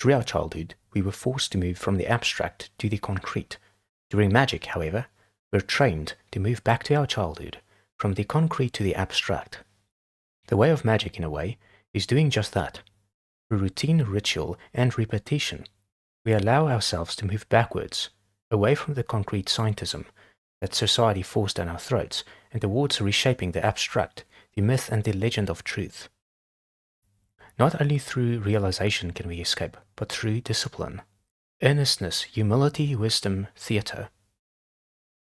Through our childhood, we were forced to move from the abstract to the concrete. During magic, however, we're trained to move back to our childhood, from the concrete to the abstract. The way of magic, in a way, is doing just that. Through routine, ritual, and repetition, we allow ourselves to move backwards, away from the concrete scientism that society forced down our throats, and towards reshaping the abstract, the myth and the legend of truth. Not only through realization can we escape, but through discipline, earnestness, humility, wisdom, theatre.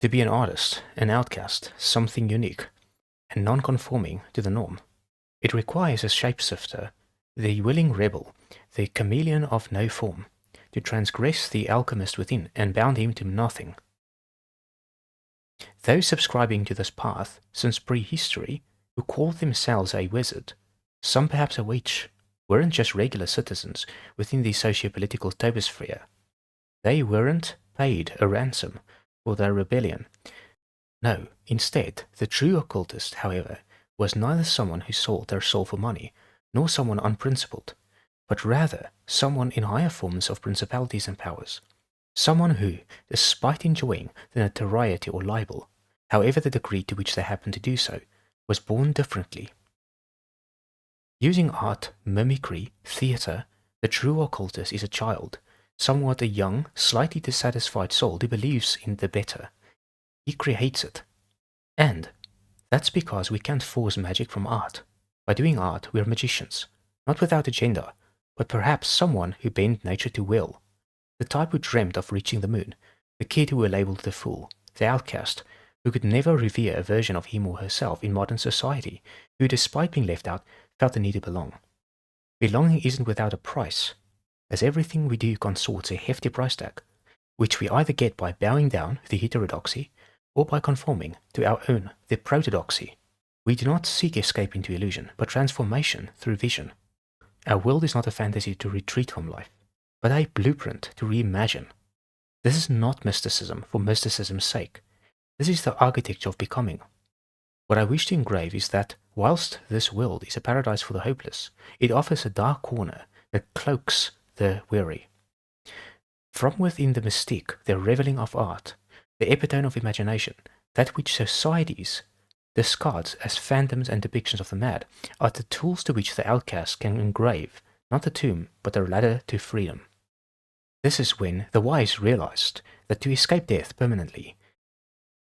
To be an artist, an outcast, something unique, and non-conforming to the norm, it requires a shapeshifter, the willing rebel, the chameleon of no form, to transgress the alchemist within and bound him to nothing. Those subscribing to this path since prehistory, who called themselves a wizard, some perhaps a witch, weren't just regular citizens within the socio-political toposphere. They weren't paid a ransom for their rebellion. No, instead, the true occultist, however, was neither someone who sold their soul for money, nor someone unprincipled, but rather someone in higher forms of principalities and powers. Someone who, despite enjoying the notoriety or libel, however the degree to which they happened to do so, was born differently. Using art, mimicry, theatre, the true occultist is a child, somewhat a young, slightly dissatisfied soul who believes in the better. He creates it. And that's because we can't force magic from art. By doing art, we're magicians, not without agenda, but perhaps someone who bent nature to will. The type who dreamt of reaching the moon, the kid who were labelled the fool, the outcast, who could never revere a version of him or herself in modern society, who, despite being left out, felt the need to belong. Belonging isn't without a price, as everything we do consorts a hefty price tag, which we either get by bowing down the heterodoxy, or by conforming to our own, the protodoxy. We do not seek escape into illusion, but transformation through vision. Our world is not a fantasy to retreat from life, but a blueprint to reimagine. This is not mysticism for mysticism's sake. This is the architecture of becoming. What I wish to engrave is that, whilst this world is a paradise for the hopeless, it offers a dark corner that cloaks the weary. From within the mystique, the reveling of art, the epitome of imagination, that which societies discards as phantoms and depictions of the mad, are the tools to which the outcast can engrave, not the tomb, but a ladder to freedom. This is when the wise realized that to escape death permanently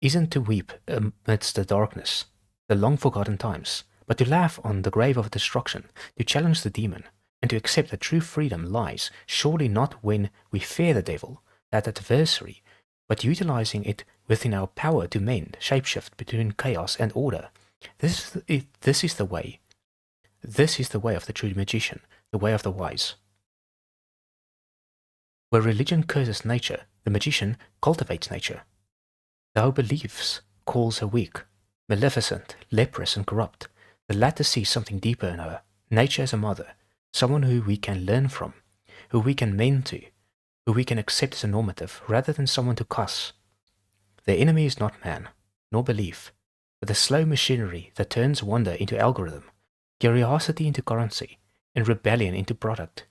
isn't to weep amidst the darkness, the long-forgotten times, but to laugh on the grave of destruction, to challenge the demon, and to accept that true freedom lies surely not when we fear the devil, that adversary, but utilizing it within our power to mend, shapeshift between chaos and order. This is the way. This is the way of the true magician, the way of the wise. Where religion curses nature, the magician cultivates nature. Thou beliefs calls her weak, maleficent, leprous and corrupt. The latter sees something deeper in her, nature as a mother, someone who we can learn from, who we can mend to, who we can accept as a normative, rather than someone to cuss. The enemy is not man, nor belief, but the slow machinery that turns wonder into algorithm, curiosity into currency, and rebellion into product.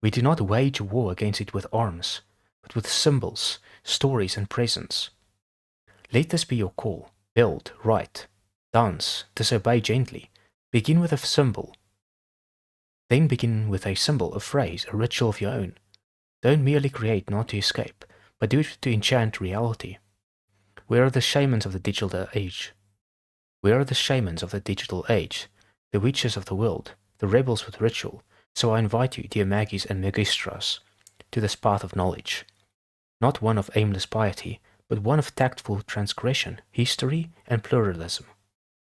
We do not wage war against it with arms, but with symbols, stories, and presence. Let this be your call. Build, write, dance, disobey gently. Begin with a symbol. Then begin with a symbol, a phrase, a ritual of your own. Don't merely create not to escape, but do it to enchant reality. Where are the shamans of the digital age? Where are the shamans of the digital age? The witches of the world, the rebels with ritual. So I invite you, dear Maggies and Magistras, to this path of knowledge. Not one of aimless piety, but one of tactful transgression, history, and pluralism.